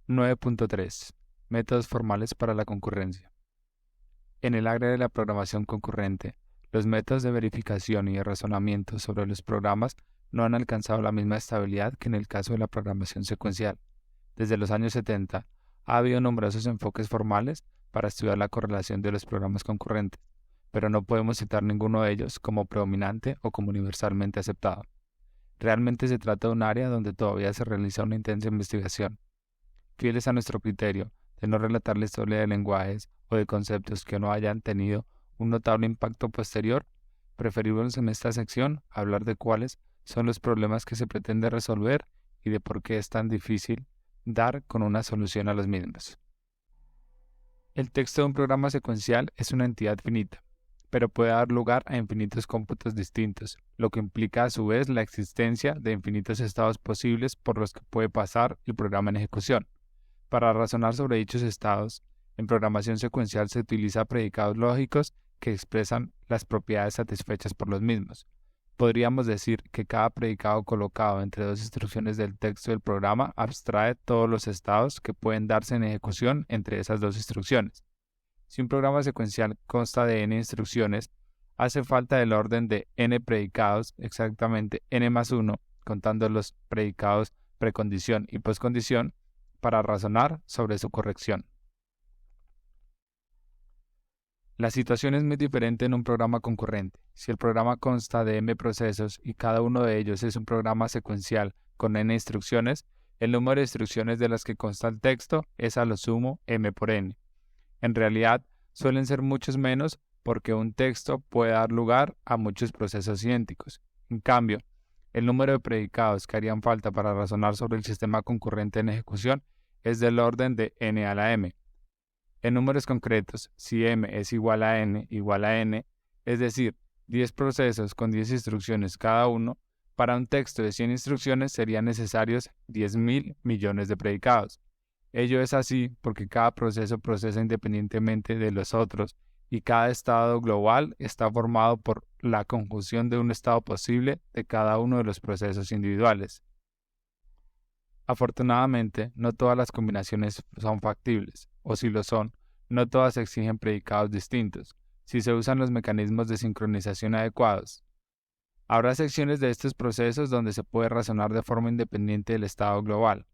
9.3. Métodos formales para la concurrencia. En el área de la programación concurrente, los métodos de verificación y de razonamiento sobre los programas no han alcanzado la misma estabilidad que en el caso de la programación secuencial. Desde los años 70, ha habido numerosos enfoques formales para estudiar la correlación de los programas concurrentes, pero no podemos citar ninguno de ellos como predominante o como universalmente aceptado. Realmente se trata de un área donde todavía se realiza una intensa investigación. Fieles a nuestro criterio de no relatar la historia de lenguajes o de conceptos que no hayan tenido un notable impacto posterior, preferimos en esta sección hablar de cuáles son los problemas que se pretende resolver y de por qué es tan difícil dar con una solución a los mismos. El texto de un programa secuencial es una entidad finita, pero puede dar lugar a infinitos cómputos distintos, lo que implica a su vez la existencia de infinitos estados posibles por los que puede pasar el programa en ejecución. Para razonar sobre dichos estados, en programación secuencial se utiliza predicados lógicos que expresan las propiedades satisfechas por los mismos. Podríamos decir que cada predicado colocado entre dos instrucciones del texto del programa abstrae todos los estados que pueden darse en ejecución entre esas dos instrucciones. Si un programa secuencial consta de n instrucciones, hace falta el orden de n predicados, exactamente n más 1, contando los predicados precondición y poscondición, para razonar sobre su corrección. La situación es muy diferente en un programa concurrente. Si el programa consta de m procesos y cada uno de ellos es un programa secuencial con n instrucciones, el número de instrucciones de las que consta el texto es a lo sumo m por n. En realidad, suelen ser muchos menos porque un texto puede dar lugar a muchos procesos idénticos. En cambio, el número de predicados que harían falta para razonar sobre el sistema concurrente en ejecución es del orden de n a la m. En números concretos, si m es igual a n, es decir, 10 procesos con 10 instrucciones cada uno, para un texto de 100 instrucciones serían necesarios 10.000 millones de predicados. Ello es así porque cada proceso procesa independientemente de los otros y cada estado global está formado por la conjunción de un estado posible de cada uno de los procesos individuales. Afortunadamente, no todas las combinaciones son factibles, o si lo son, no todas exigen predicados distintos, si se usan los mecanismos de sincronización adecuados. Habrá secciones de estos procesos donde se puede razonar de forma independiente del estado global,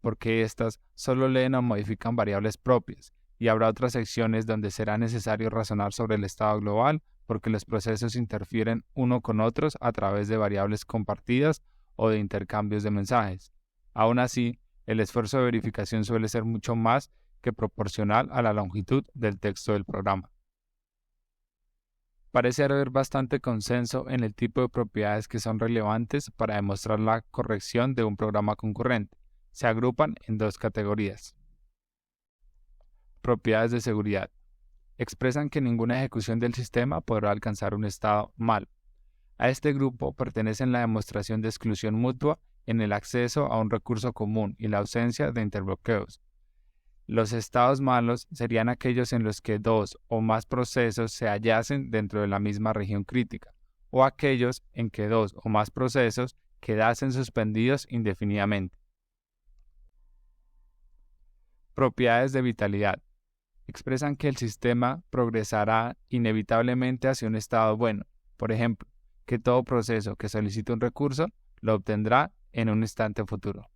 porque éstas solo leen o modifican variables propias, y habrá otras secciones donde será necesario razonar sobre el estado global porque los procesos interfieren uno con otros a través de variables compartidas o de intercambios de mensajes. Aún así, el esfuerzo de verificación suele ser mucho más que proporcional a la longitud del texto del programa. Parece haber bastante consenso en el tipo de propiedades que son relevantes para demostrar la corrección de un programa concurrente. Se agrupan en dos categorías. Propiedades de seguridad. Expresan que ninguna ejecución del sistema podrá alcanzar un estado malo. A este grupo pertenecen la demostración de exclusión mutua en el acceso a un recurso común y la ausencia de interbloqueos. Los estados malos serían aquellos en los que dos o más procesos se hallasen dentro de la misma región crítica, o aquellos en que dos o más procesos quedasen suspendidos indefinidamente. Propiedades de vitalidad. Expresan que el sistema progresará inevitablemente hacia un estado bueno. Por ejemplo, que todo proceso que solicite un recurso lo obtendrá en un instante futuro.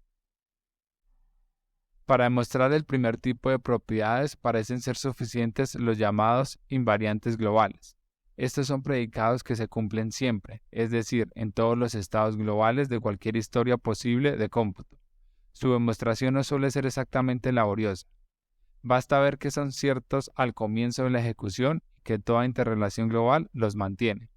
Para demostrar el primer tipo de propiedades parecen ser suficientes los llamados invariantes globales. Estos son predicados que se cumplen siempre, es decir, en todos los estados globales de cualquier historia posible de cómputo. Su demostración no suele ser exactamente laboriosa. Basta ver que son ciertos al comienzo de la ejecución y que toda interrelación global los mantiene.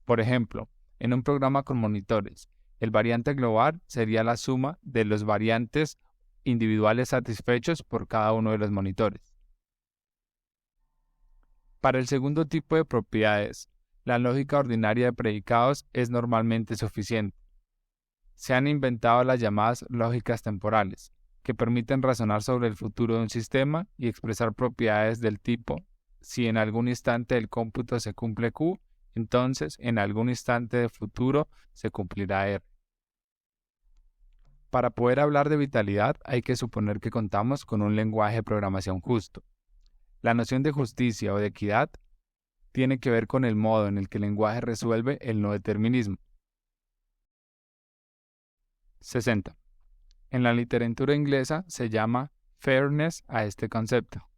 Por ejemplo, en un programa con monitores, el variante global sería la suma de los variantes individuales satisfechos por cada uno de los monitores. Para el segundo tipo de propiedades, la lógica ordinaria de predicados es normalmente suficiente. Se han inventado las llamadas lógicas temporales, que permiten razonar sobre el futuro de un sistema y expresar propiedades del tipo: si en algún instante del cómputo se cumple Q, entonces en algún instante de futuro se cumplirá R. Para poder hablar de vitalidad hay que suponer que contamos con un lenguaje de programación justo. La noción de justicia o de equidad tiene que ver con el modo en el que el lenguaje resuelve el no determinismo. 60. En la literatura inglesa se llama fairness a este concepto.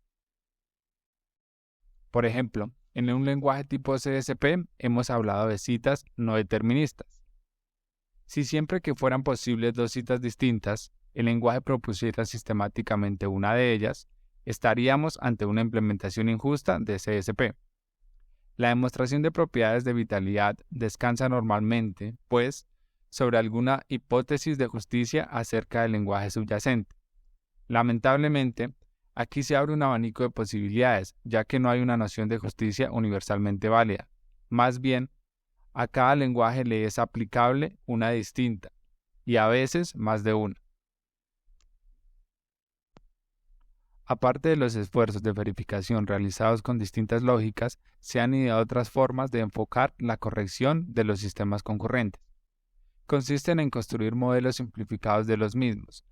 Por ejemplo, en un lenguaje tipo CSP hemos hablado de citas no deterministas. Si siempre que fueran posibles dos citas distintas, el lenguaje propusiera sistemáticamente una de ellas, estaríamos ante una implementación injusta de CSP. La demostración de propiedades de vitalidad descansa normalmente, pues, sobre alguna hipótesis de justicia acerca del lenguaje subyacente. Lamentablemente, aquí se abre un abanico de posibilidades, ya que no hay una noción de justicia universalmente válida. Más bien, a cada lenguaje le es aplicable una distinta, y a veces más de una. Aparte de los esfuerzos de verificación realizados con distintas lógicas, se han ideado otras formas de enfocar la corrección de los sistemas concurrentes. Consisten en construir modelos simplificados de los mismos,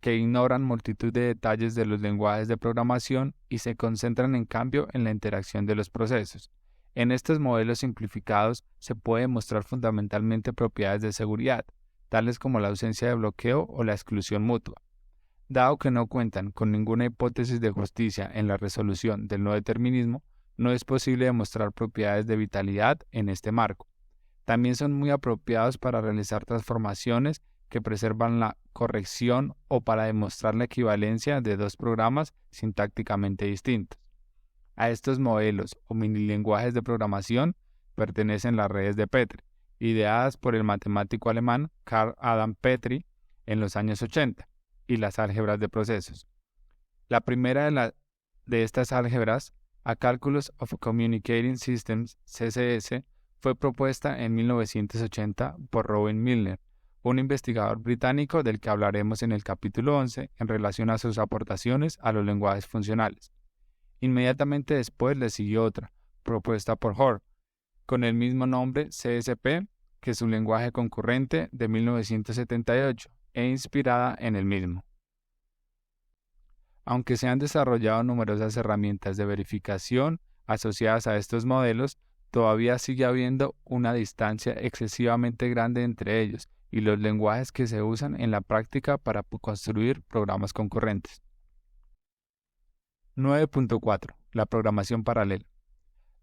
que ignoran multitud de detalles de los lenguajes de programación y se concentran en cambio en la interacción de los procesos. En estos modelos simplificados se puede mostrar fundamentalmente propiedades de seguridad, tales como la ausencia de bloqueo o la exclusión mutua. Dado que no cuentan con ninguna hipótesis de justicia en la resolución del no determinismo, no es posible demostrar propiedades de vitalidad en este marco. También son muy apropiados para realizar transformaciones que preservan la corrección o para demostrar la equivalencia de dos programas sintácticamente distintos. A estos modelos o minilenguajes de programación pertenecen las redes de Petri, ideadas por el matemático alemán Carl Adam Petri en los años 80, y las álgebras de procesos. La primera de estas álgebras, A Calculus of Communicating Systems, CCS, fue propuesta en 1980 por Robin Milner, un investigador británico del que hablaremos en el capítulo 11 en relación a sus aportaciones a los lenguajes funcionales. Inmediatamente después le siguió otra, propuesta por Hoare, con el mismo nombre CSP que su lenguaje concurrente de 1978, e inspirada en el mismo. Aunque se han desarrollado numerosas herramientas de verificación asociadas a estos modelos, todavía sigue habiendo una distancia excesivamente grande entre ellos y los lenguajes que se usan en la práctica para construir programas concurrentes. 9.4. La programación paralela.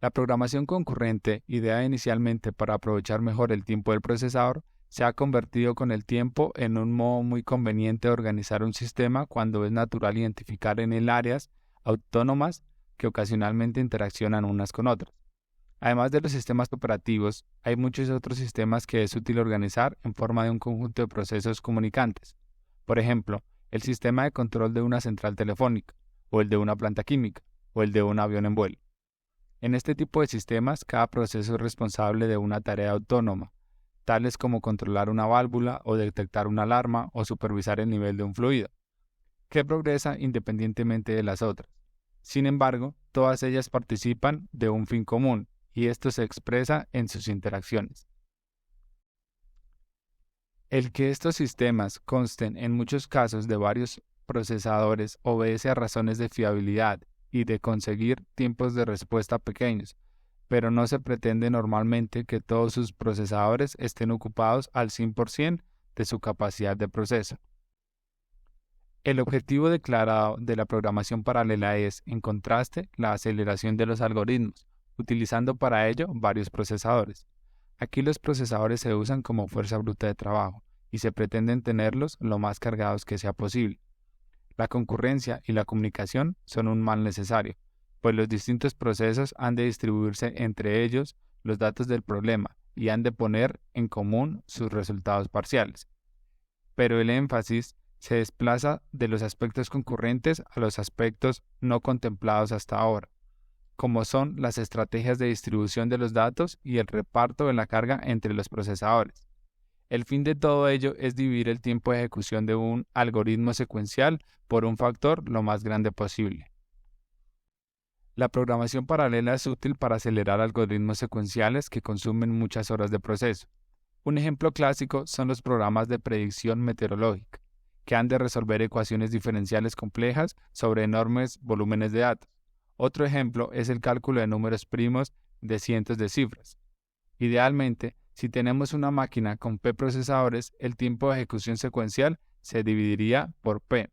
La programación concurrente, ideada inicialmente para aprovechar mejor el tiempo del procesador, se ha convertido con el tiempo en un modo muy conveniente de organizar un sistema cuando es natural identificar en él áreas autónomas que ocasionalmente interaccionan unas con otras. Además de los sistemas operativos, hay muchos otros sistemas que es útil organizar en forma de un conjunto de procesos comunicantes. Por ejemplo, el sistema de control de una central telefónica, o el de una planta química, o el de un avión en vuelo. En este tipo de sistemas, cada proceso es responsable de una tarea autónoma, tales como controlar una válvula o detectar una alarma o supervisar el nivel de un fluido, que progresa independientemente de las otras. Sin embargo, todas ellas participan de un fin común, y esto se expresa en sus interacciones. El que estos sistemas consten en muchos casos de varios procesadores obedece a razones de fiabilidad y de conseguir tiempos de respuesta pequeños, pero no se pretende normalmente que todos sus procesadores estén ocupados al 100% de su capacidad de proceso. El objetivo declarado de la programación paralela es, en contraste, la aceleración de los algoritmos, utilizando para ello varios procesadores. Aquí los procesadores se usan como fuerza bruta de trabajo y se pretenden tenerlos lo más cargados que sea posible. La concurrencia y la comunicación son un mal necesario, pues los distintos procesos han de distribuirse entre ellos los datos del problema y han de poner en común sus resultados parciales. Pero el énfasis se desplaza de los aspectos concurrentes a los aspectos no contemplados hasta ahora, como son las estrategias de distribución de los datos y el reparto de la carga entre los procesadores. El fin de todo ello es dividir el tiempo de ejecución de un algoritmo secuencial por un factor lo más grande posible. La programación paralela es útil para acelerar algoritmos secuenciales que consumen muchas horas de proceso. Un ejemplo clásico son los programas de predicción meteorológica. que han de resolver ecuaciones diferenciales complejas sobre enormes volúmenes de datos. Otro ejemplo es el cálculo de números primos de cientos de cifras. Idealmente, si tenemos una máquina con P procesadores, el tiempo de ejecución secuencial se dividiría por P.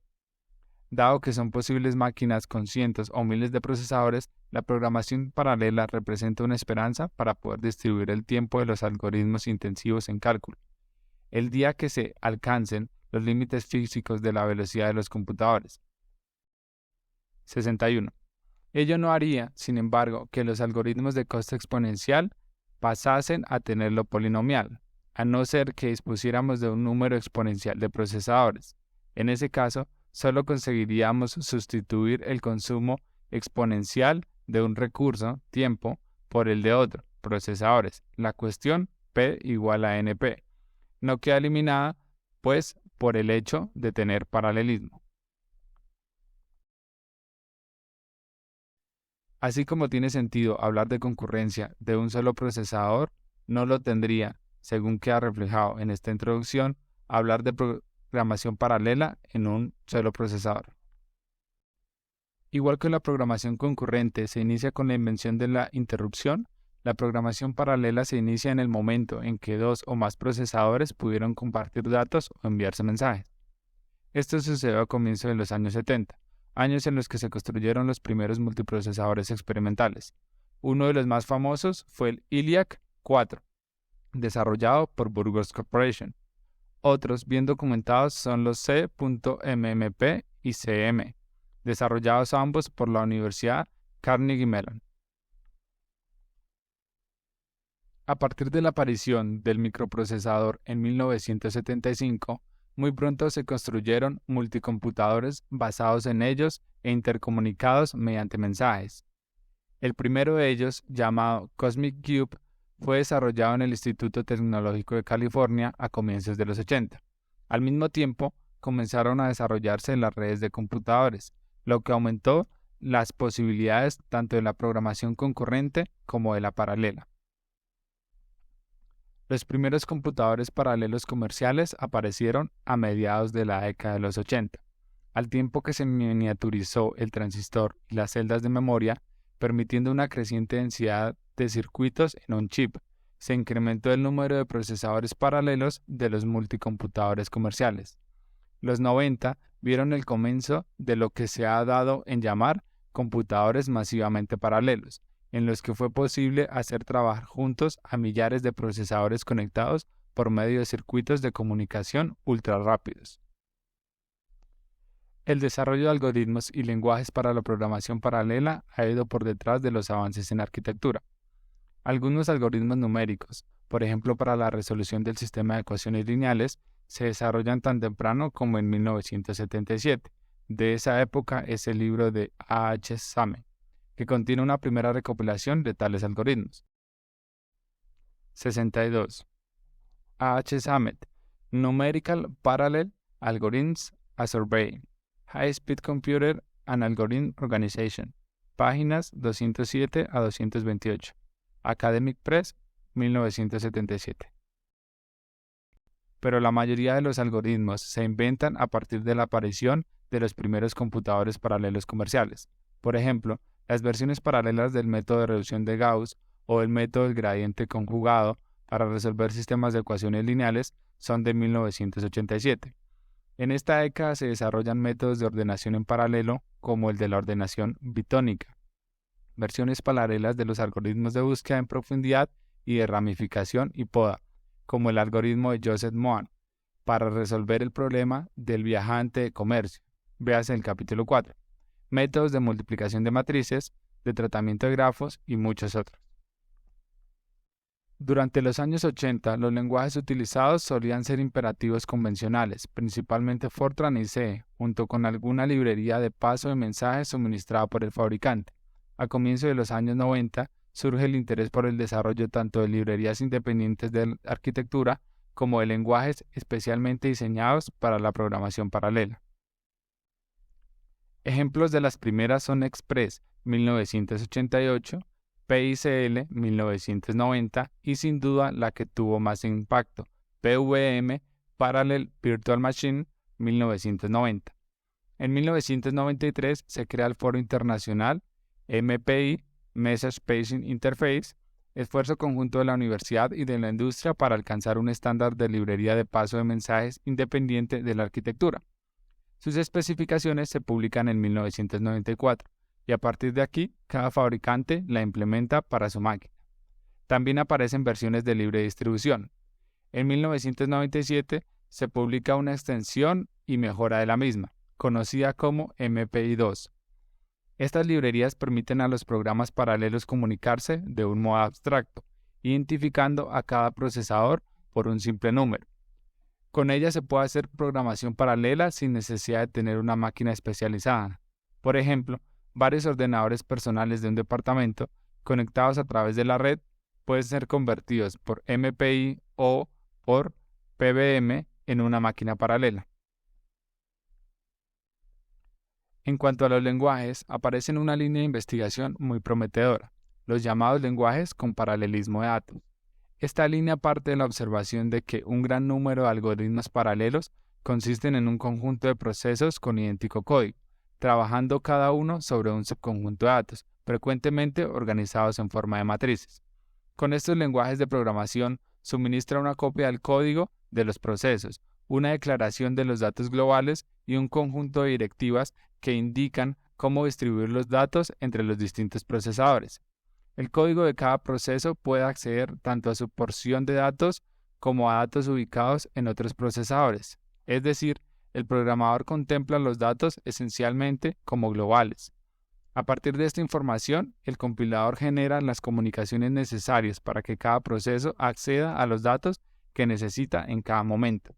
Dado que son posibles máquinas con cientos o miles de procesadores, la programación paralela representa una esperanza para poder distribuir el tiempo de los algoritmos intensivos en cálculo. El día que se alcancen los límites físicos de la velocidad de los computadores. 61. Ello no haría, sin embargo, que los algoritmos de coste exponencial pasasen a tenerlo polinomial, a no ser que dispusiéramos de un número exponencial de procesadores. En ese caso, solo conseguiríamos sustituir el consumo exponencial de un recurso, tiempo, por el de otro, procesadores. La cuestión P igual a NP no queda eliminada, pues, por el hecho de tener paralelismo. Así como tiene sentido hablar de concurrencia de un solo procesador, no lo tendría, según queda reflejado en esta introducción, hablar de programación paralela en un solo procesador. Igual que la programación concurrente se inicia con la invención de la interrupción, la programación paralela se inicia en el momento en que dos o más procesadores pudieron compartir datos o enviarse mensajes. Esto sucedió a comienzos de los años 70, años en los que se construyeron los primeros multiprocesadores experimentales. Uno de los más famosos fue el ELIAC 4, desarrollado por Burgos Corporation. Otros bien documentados son los C.MMP y CM, desarrollados ambos por la Universidad Carnegie Mellon. A partir de la aparición del microprocesador en 1975, muy pronto se construyeron multicomputadores basados en ellos e intercomunicados mediante mensajes. El primero de ellos, llamado Cosmic Cube, fue desarrollado en el Instituto Tecnológico de California a comienzos de los 80. Al mismo tiempo, comenzaron a desarrollarse las redes de computadores, lo que aumentó las posibilidades tanto de la programación concurrente como de la paralela. Los primeros computadores paralelos comerciales aparecieron a mediados de la década de los 80. Al tiempo que se miniaturizó el transistor y las celdas de memoria, permitiendo una creciente densidad de circuitos en un chip, se incrementó el número de procesadores paralelos de los multicomputadores comerciales. Los 90 vieron el comienzo de lo que se ha dado en llamar computadores masivamente paralelos, en los que fue posible hacer trabajar juntos a millares de procesadores conectados por medio de circuitos de comunicación ultra rápidos. El desarrollo de algoritmos y lenguajes para la programación paralela ha ido por detrás de los avances en arquitectura. Algunos algoritmos numéricos, por ejemplo para la resolución del sistema de ecuaciones lineales, se desarrollan tan temprano como en 1977. De esa época es el libro de A. H. Samet, que contiene una primera recopilación de tales algoritmos. 62. A. H. Samet, Numerical Parallel Algorithms a Survey, High Speed Computer and Algorithm Organization, páginas 207 a 228, Academic Press, 1977. Pero la mayoría de los algoritmos se inventan a partir de la aparición de los primeros computadores paralelos comerciales. Por ejemplo, las versiones paralelas del método de reducción de Gauss o el método del gradiente conjugado para resolver sistemas de ecuaciones lineales son de 1987. En esta década se desarrollan métodos de ordenación en paralelo como el de la ordenación bitónica, versiones paralelas de los algoritmos de búsqueda en profundidad y de ramificación y poda, como el algoritmo de Joseph Moan, para resolver el problema del viajante de comercio, véase el capítulo 4. Métodos de multiplicación de matrices, de tratamiento de grafos y muchos otros. Durante los años 80, los lenguajes utilizados solían ser imperativos convencionales, principalmente Fortran y C, junto con alguna librería de paso de mensajes suministrada por el fabricante. A comienzos de los años 90, surge el interés por el desarrollo tanto de librerías independientes de arquitectura como de lenguajes especialmente diseñados para la programación paralela. Ejemplos de las primeras son Express 1988, PICL 1990 y sin duda la que tuvo más impacto, PVM Parallel Virtual Machine 1990. En 1993 se crea el Foro Internacional MPI, Message Passing Interface, esfuerzo conjunto de la universidad y de la industria para alcanzar un estándar de librería de paso de mensajes independiente de la arquitectura. Sus especificaciones se publican en 1994 y a partir de aquí cada fabricante la implementa para su máquina. También aparecen versiones de libre distribución. En 1997 se publica una extensión y mejora de la misma, conocida como MPI-2. Estas librerías permiten a los programas paralelos comunicarse de un modo abstracto, identificando a cada procesador por un simple número. Con ellas se puede hacer programación paralela sin necesidad de tener una máquina especializada. Por ejemplo, varios ordenadores personales de un departamento conectados a través de la red pueden ser convertidos por MPI o por PBM en una máquina paralela. En cuanto a los lenguajes, aparece una línea de investigación muy prometedora, los llamados lenguajes con paralelismo de datos. Esta línea parte de la observación de que un gran número de algoritmos paralelos consisten en un conjunto de procesos con idéntico código, trabajando cada uno sobre un subconjunto de datos, frecuentemente organizados en forma de matrices. Con estos lenguajes de programación suministra una copia del código de los procesos, una declaración de los datos globales y un conjunto de directivas que indican cómo distribuir los datos entre los distintos procesadores. El código de cada proceso puede acceder tanto a su porción de datos como a datos ubicados en otros procesadores. Es decir, el programador contempla los datos esencialmente como globales. A partir de esta información, el compilador genera las comunicaciones necesarias para que cada proceso acceda a los datos que necesita en cada momento.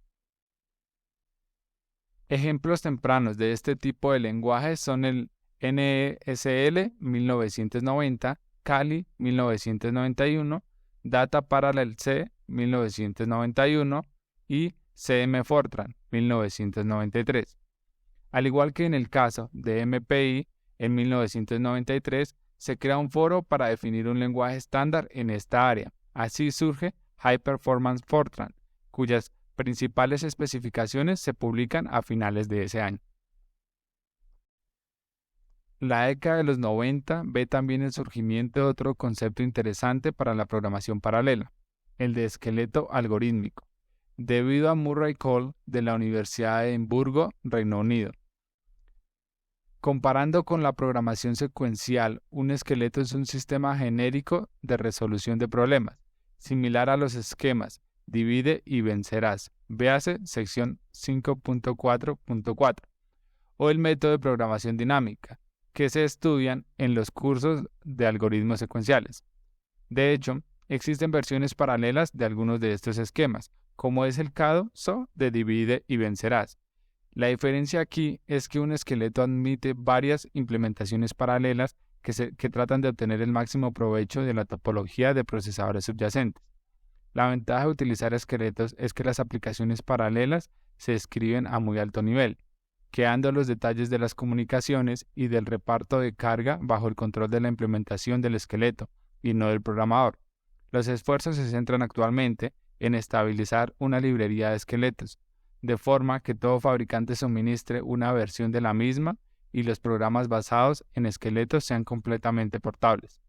Ejemplos tempranos de este tipo de lenguajes son el NESL 1990, Kali 1991, Data Parallel C 1991 y CM Fortran 1993. Al igual que en el caso de MPI, en 1993 se crea un foro para definir un lenguaje estándar en esta área. Así surge High Performance Fortran, cuyas principales especificaciones se publican a finales de ese año. La década de los 90 ve también el surgimiento de otro concepto interesante para la programación paralela, el de esqueleto algorítmico, debido a Murray Cole de la Universidad de Edimburgo, Reino Unido. Comparando con la programación secuencial, un esqueleto es un sistema genérico de resolución de problemas, similar a los esquemas divide y vencerás, véase sección 5.4.4, o el método de programación dinámica, que se estudian en los cursos de algoritmos secuenciales. De hecho, existen versiones paralelas de algunos de estos esquemas, como es el caso de divide y vencerás. La diferencia aquí es que un esqueleto admite varias implementaciones paralelas que tratan de obtener el máximo provecho de la topología de procesadores subyacentes. La ventaja de utilizar esqueletos es que las aplicaciones paralelas se escriben a muy alto nivel, quedando los detalles de las comunicaciones y del reparto de carga bajo el control de la implementación del esqueleto y no del programador. Los esfuerzos se centran actualmente en estabilizar una librería de esqueletos, de forma que todo fabricante suministre una versión de la misma y los programas basados en esqueletos sean completamente portables.